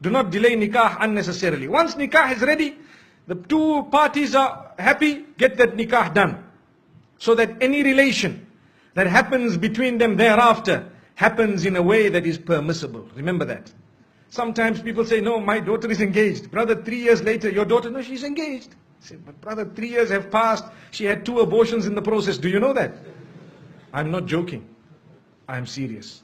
Do not delay nikah unnecessarily. Once nikah is ready, the two parties are happy, get that nikah done. So that any relation that happens between them thereafter happens in a way that is permissible. Remember that. Sometimes people say, no, my daughter is engaged. Brother, 3 years later, your daughter, no, she's engaged. I say, but brother, 3 years have passed. She had 2 abortions in the process. Do you know that? I'm not joking. I'm serious.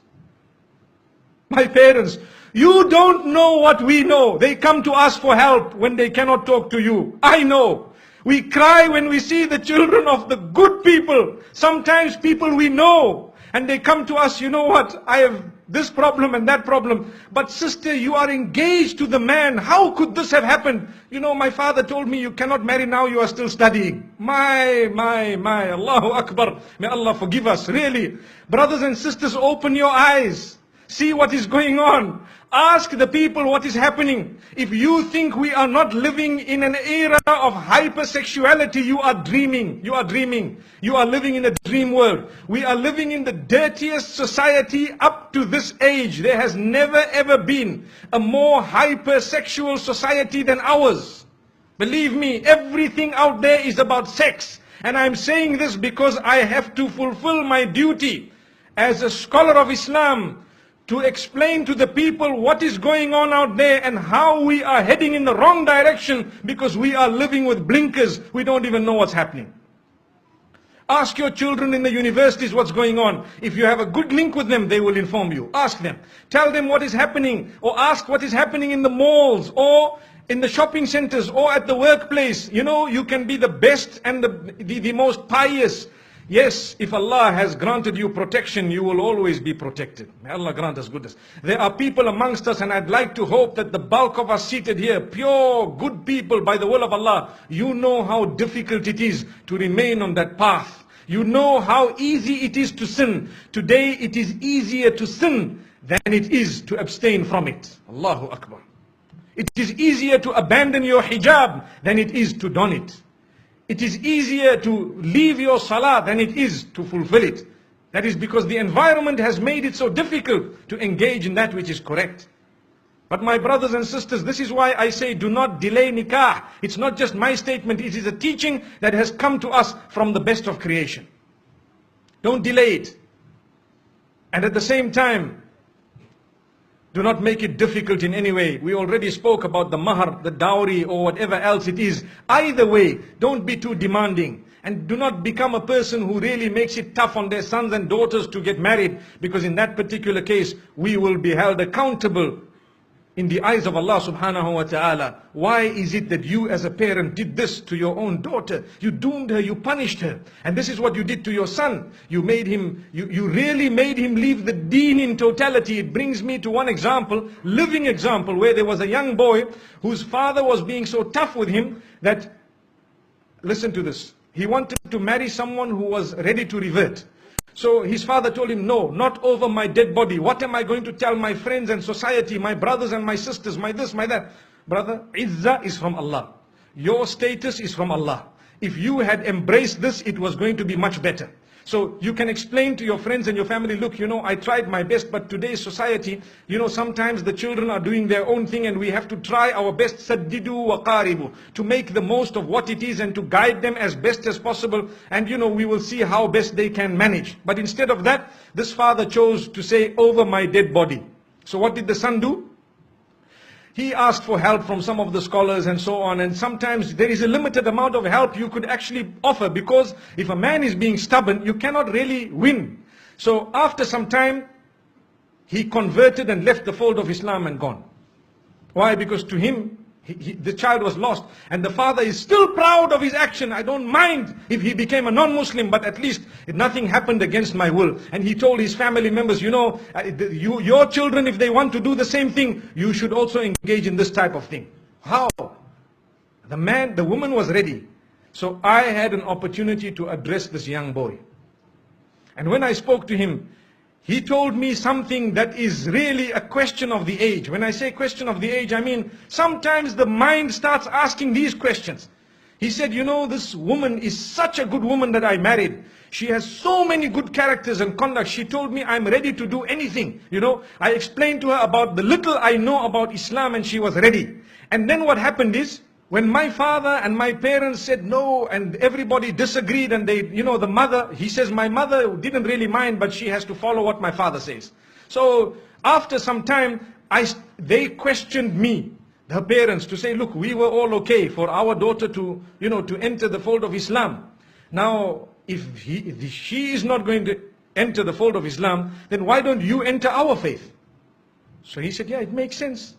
My parents, you don't know what we know. They come to us for help when they cannot talk to you. I know. We cry when we see the children of the good people. Sometimes people we know. And they come to us, you know what, I have this problem and that problem. But sister, you are engaged to the man. How could this have happened? You know, my father told me you cannot marry now, you are still studying. My, Allahu Akbar. May Allah forgive us, really. Brothers and sisters, open your eyes. See what is going on. Ask the people what is happening. If you think we are not living in an era of hypersexuality, you are dreaming. You are dreaming. You are living in a dream world. We are living in the dirtiest society up to this age. There has never ever been a more hypersexual society than ours. Believe me, everything out there is about sex. And I'm saying this because I have to fulfill my duty as a scholar of Islam, to explain to the people what is going on out there and how we are heading in the wrong direction because we are living with blinkers. We don't even know what's happening. Ask your children in the universities what's going on. If you have a good link with them, they will inform you. Ask them. Tell them what is happening, or ask what is happening in the malls or in the shopping centers or at the workplace. You know, you can be the best and the most pious. Yes, if Allah has granted you protection, you will always be protected. May Allah grant us goodness. There are people amongst us, and I'd like to hope that the bulk of us seated here, pure, good people by the will of Allah, you know how difficult it is to remain on that path. You know how easy it is to sin. Today it is easier to sin than it is to abstain from it. Allahu Akbar. It is easier to abandon your hijab than it is to don it. It is easier to leave your salah than it is to fulfill it. That is because the environment has made it so difficult to engage in that which is correct. But my brothers and sisters, this is why I say do not delay nikah. It's not just my statement, it is a teaching that has come to us from the best of creation. Don't delay it. And at the same time, do not make it difficult in any way. We already spoke about the mahar, the dowry, or whatever else it is. Either way, don't be too demanding. And do not become a person who really makes it tough on their sons and daughters to get married. Because in that particular case, we will be held accountable in the eyes of Allah subhanahu wa ta'ala. Why is it that you as a parent did this to your own daughter? You doomed her, you punished her. And this is what you did to your son. You made him, you really made him leave the deen in totality. It brings me to one example, living example, where there was a young boy whose father was being so tough with him that, listen to this, he wanted to marry someone who was ready to revert. So his father told him, no, not over my dead body. What am I going to tell my friends and society, my brothers and my sisters, my this, my that? Brother, izzah is from Allah. Your status is from Allah. If you had embraced this, it was going to be much better. So you can explain to your friends and your family, look, you know, I tried my best, but today's society, you know, sometimes the children are doing their own thing and we have to try our best, saddidu wa qaribu, to make the most of what it is and to guide them as best as possible. And you know, we will see how best they can manage. But instead of that, this father chose to say, over my dead body. So what did the son do? He asked for help from some of the scholars and so on, and sometimes there is a limited amount of help you could actually offer, because if a man is being stubborn, you cannot really win. So after some time, he converted and left the fold of Islam and gone. Why? Because to him, the child was lost, and the father is still proud of his action. I don't mind if he became a non-Muslim, but at least nothing happened against my will. And he told his family members, you know, your children, if they want to do the same thing, you should also engage in this type of thing. How? The woman was ready. So I had an opportunity to address this young boy. And when I spoke to him, he told me something that is really a question of the age. When I say question of the age, I mean sometimes the mind starts asking these questions. He said, you know, this woman is such a good woman that I married. She has so many good characters and conduct. She told me I'm ready to do anything. You know, I explained to her about the little I know about Islam and she was ready. And then what happened is, when my father and my parents said no and everybody disagreed and they, you know, the mother, he says my mother didn't really mind, but she has to follow what my father says. So after some time, they questioned me, her parents, to say, look, we were all okay for our daughter to, you know, to enter the fold of Islam. Now, if she is not going to enter the fold of Islam, then why don't you enter our faith? So he said, yeah, it makes sense.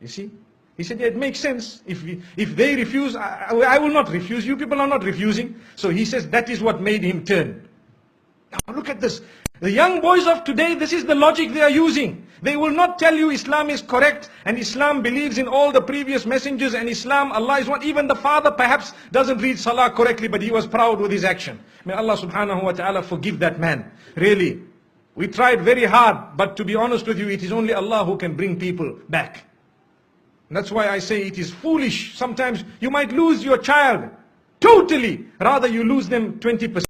You see? He said, yeah, it makes sense. If they refuse, I will not refuse. You people are not refusing. So he says that is what made him turn. Now look at this. The young boys of today, this is the logic they are using. They will not tell you Islam is correct and Islam believes in all the previous messengers and Islam, Allah is one. Even the father perhaps doesn't read Salah correctly, but he was proud with his action. May Allah subhanahu wa ta'ala forgive that man. Really. We tried very hard, but to be honest with you, it is only Allah who can bring people back. And that's why I say it is foolish. Sometimes you might lose your child totally. Rather you lose them 20%.